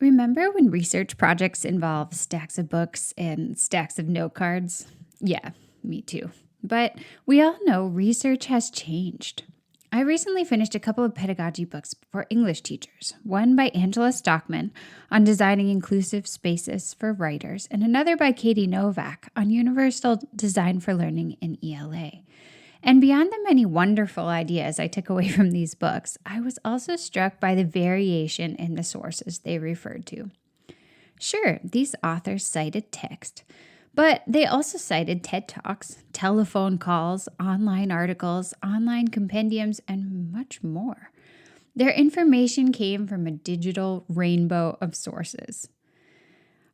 Remember when research projects involve stacks of books and stacks of note cards? Yeah, me too. But we all know research has changed. I recently finished a couple of pedagogy books for English teachers, one by Angela Stockman on designing inclusive spaces for writers, and another by Katie Novak on universal design for learning in ELA. And beyond the many wonderful ideas I took away from these books, I was also struck by the variation in the sources they referred to. Sure, these authors cited text, but they also cited TED Talks, telephone calls, online articles, online compendiums, and much more. Their information came from a digital rainbow of sources.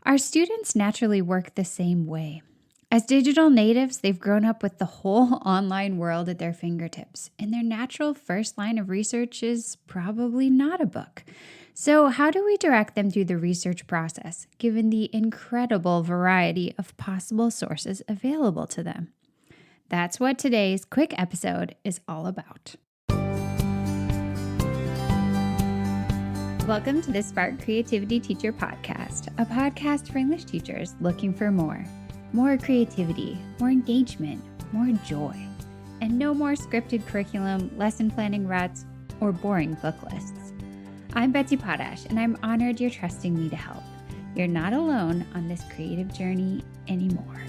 Our students naturally work the same way. As digital natives, they've grown up with the whole online world at their fingertips, and their natural first line of research is probably not a book. So how do we direct them through the research process, given the incredible variety of possible sources available to them? That's what today's quick episode is all about. Welcome to the Spark Creativity Teacher Podcast, a podcast for English teachers looking for more. More creativity, more engagement, more joy, and no more scripted curriculum, lesson planning ruts, or boring book lists. I'm Betsy Potash, and I'm honored you're trusting me to help. You're not alone on this creative journey anymore.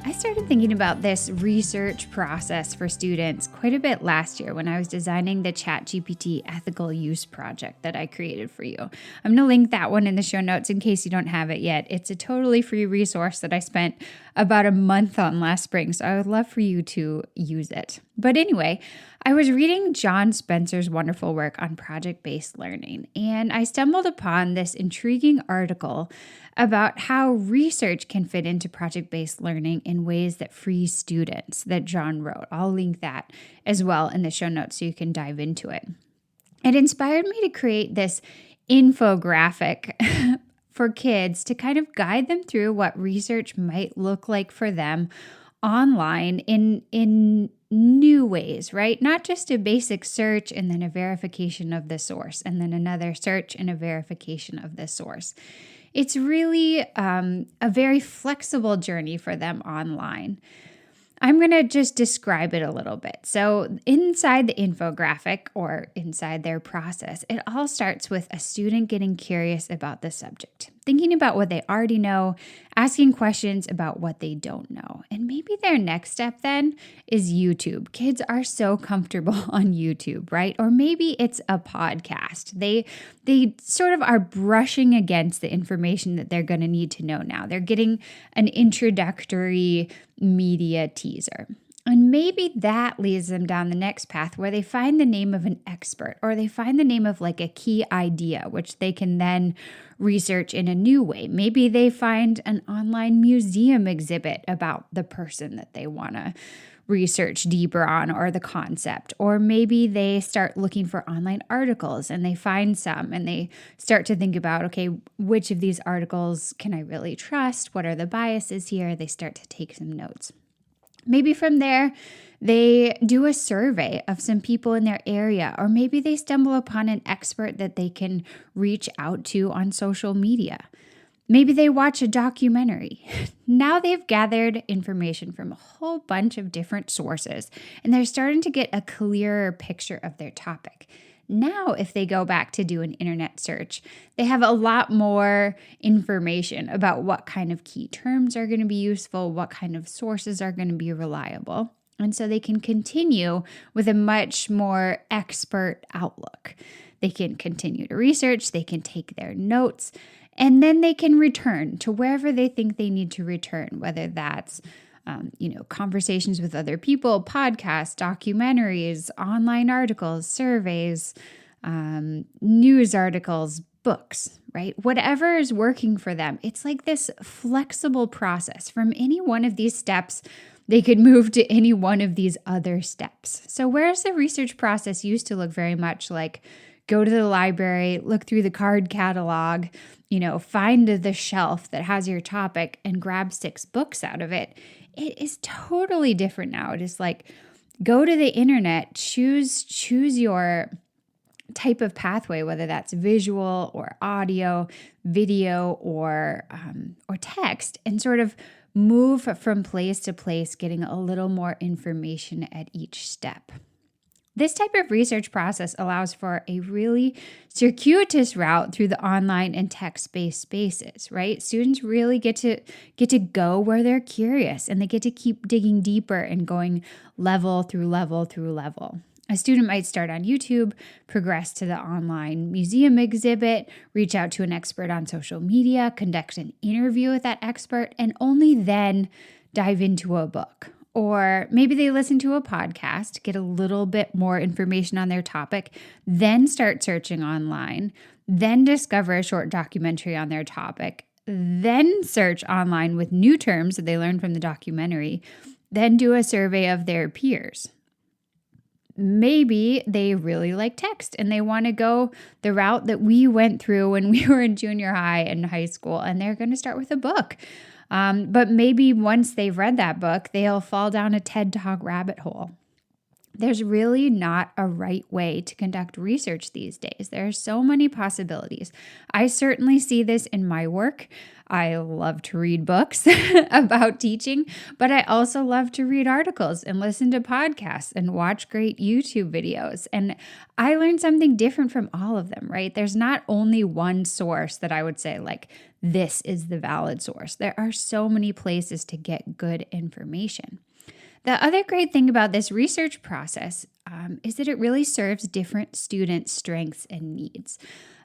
I started thinking about this research process for students quite a bit last year when I was designing the ChatGPT ethical use project that I created for you. I'm going to link that one in the show notes in case you don't have it yet. It's a totally free resource that I spent about a month on last spring, so I would love for you to use it. But anyway, I was reading John Spencer's wonderful work on project-based learning, and I stumbled upon this intriguing article about how research can fit into project-based learning in ways that free students that John wrote. I'll link that as well in the show notes so you can dive into it. It inspired me to create this infographic for kids to kind of guide them through what research might look like for them online in new ways, right? Not just a basic search and then a verification of the source and then another search and a verification of the source. It's really a very flexible journey for them online. I'm going to just describe it a little bit. So inside the infographic or inside their process, it all starts with a student getting curious about the subject, thinking about what they already know, asking questions about what they don't know. And maybe their next step then is YouTube. Kids are so comfortable on YouTube, right? Or maybe it's a podcast. They sort of are brushing against the information that they're going to need to know now. They're getting an introductory media teaser. And maybe that leads them down the next path where they find the name of an expert or they find the name of like a key idea, which they can then research in a new way. Maybe they find an online museum exhibit about the person that they want to research deeper on or the concept. Or maybe they start looking for online articles and they find some and they start to think about, okay, which of these articles can I really trust? What are the biases here? They start to take some notes. Maybe from there, they do a survey of some people in their area, or maybe they stumble upon an expert that they can reach out to on social media. Maybe they watch a documentary. Now they've gathered information from a whole bunch of different sources, and they're starting to get a clearer picture of their topic. Now, if they go back to do an internet search, they have a lot more information about what kind of key terms are going to be useful, what kind of sources are going to be reliable. And so they can continue with a much more expert outlook. They can continue to research, they can take their notes, and then they can return to wherever they think they need to return, whether that's conversations with other people, podcasts, documentaries, online articles, surveys, news articles, books, right? Whatever is working for them. It's like this flexible process. From any one of these steps, they could move to any one of these other steps. So whereas the research process used to look very much like go to the library, look through the card catalog, find the shelf that has your topic and grab 6 books out of it, it is totally different now. It is like go to the internet, choose your type of pathway, whether that's visual or audio, video, or text, and sort of move from place to place, getting a little more information at each step. This type of research process allows for a really circuitous route through the online and text-based spaces, right? Students really get to go where they're curious, and they get to keep digging deeper and going level through level through level. A student might start on YouTube, progress to the online museum exhibit, reach out to an expert on social media, conduct an interview with that expert, and only then dive into a book. Or maybe they listen to a podcast, get a little bit more information on their topic, then start searching online, then discover a short documentary on their topic, then search online with new terms that they learned from the documentary, then do a survey of their peers. Maybe they really like text and they want to go the route that we went through when we were in junior high and high school, and they're going to start with a book. But maybe once they've read that book, they'll fall down a TED Talk rabbit hole. There's really not a right way to conduct research these days. There are so many possibilities. I certainly see this in my work. I love to read books about teaching, but I also love to read articles and listen to podcasts and watch great YouTube videos. And I learned something different from all of them, right? There's not only one source that I would say, like, this is the valid source. There are so many places to get good information. The other great thing about this research process is that it really serves different students' strengths and needs.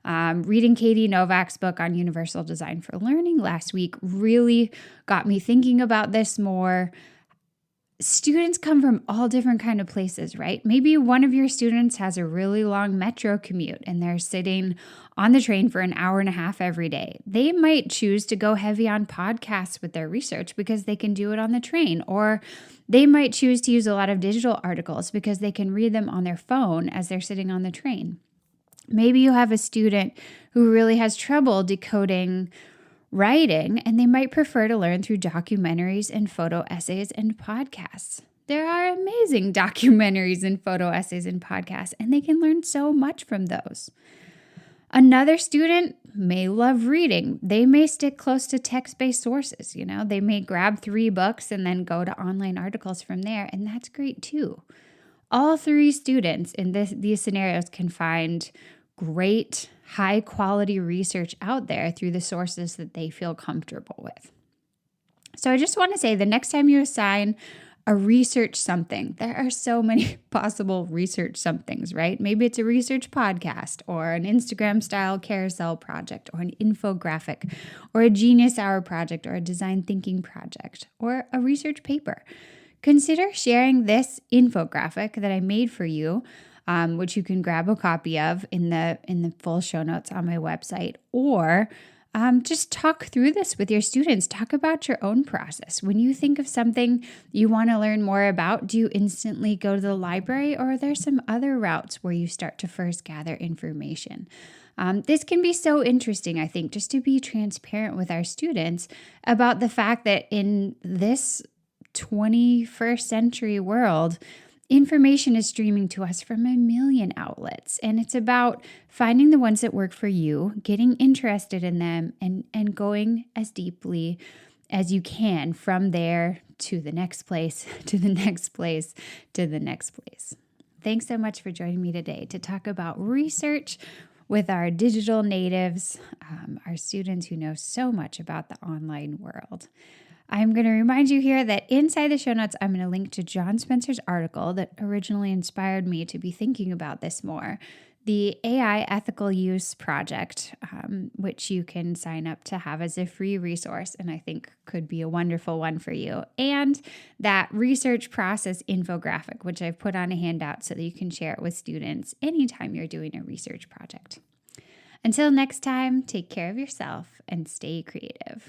Reading Katie Novak's book on universal design for learning last week really got me thinking about this more. Students come from all different kind of places, right? Maybe one of your students has a really long metro commute and they're sitting on the train for an hour and a half every day. They might choose to go heavy on podcasts with their research because they can do it on the train, or they might choose to use a lot of digital articles because they can read them on their phone as they're sitting on the train. Maybe you have a student who really has trouble decoding writing, and they might prefer to learn through documentaries and photo essays and podcasts. There are amazing documentaries and photo essays and podcasts, and they can learn so much from those. Another student may love reading. They may stick close to text-based sources. They may grab 3 books and then go to online articles from there, and that's great too. All 3 students in these scenarios can find great, high-quality research out there through the sources that they feel comfortable with. So I just want to say, the next time you assign a research something, there are so many possible research somethings, right? Maybe it's a research podcast, or an Instagram-style carousel project, or an infographic, or a Genius Hour project, or a design thinking project, or a research paper. Consider sharing this infographic that I made for you, which you can grab a copy of in the full show notes on my website, or just talk through this with your students. Talk about your own process. When you think of something you want to learn more about, do you instantly go to the library, or are there some other routes where you start to first gather information? This can be so interesting, I think, just to be transparent with our students about the fact that in this 21st century world, information is streaming to us from a million outlets, and it's about finding the ones that work for you, getting interested in them, and going as deeply as you can from there to the next place, to the next place, to the next place. Thanks so much for joining me today to talk about research with our digital natives, our students who know so much about the online world. I'm going to remind you here that inside the show notes, I'm going to link to John Spencer's article that originally inspired me to be thinking about this more, the AI Ethical Use Project, which you can sign up to have as a free resource, and I think could be a wonderful one for you, and that research process infographic, which I've put on a handout so that you can share it with students anytime you're doing a research project. Until next time, take care of yourself and stay creative.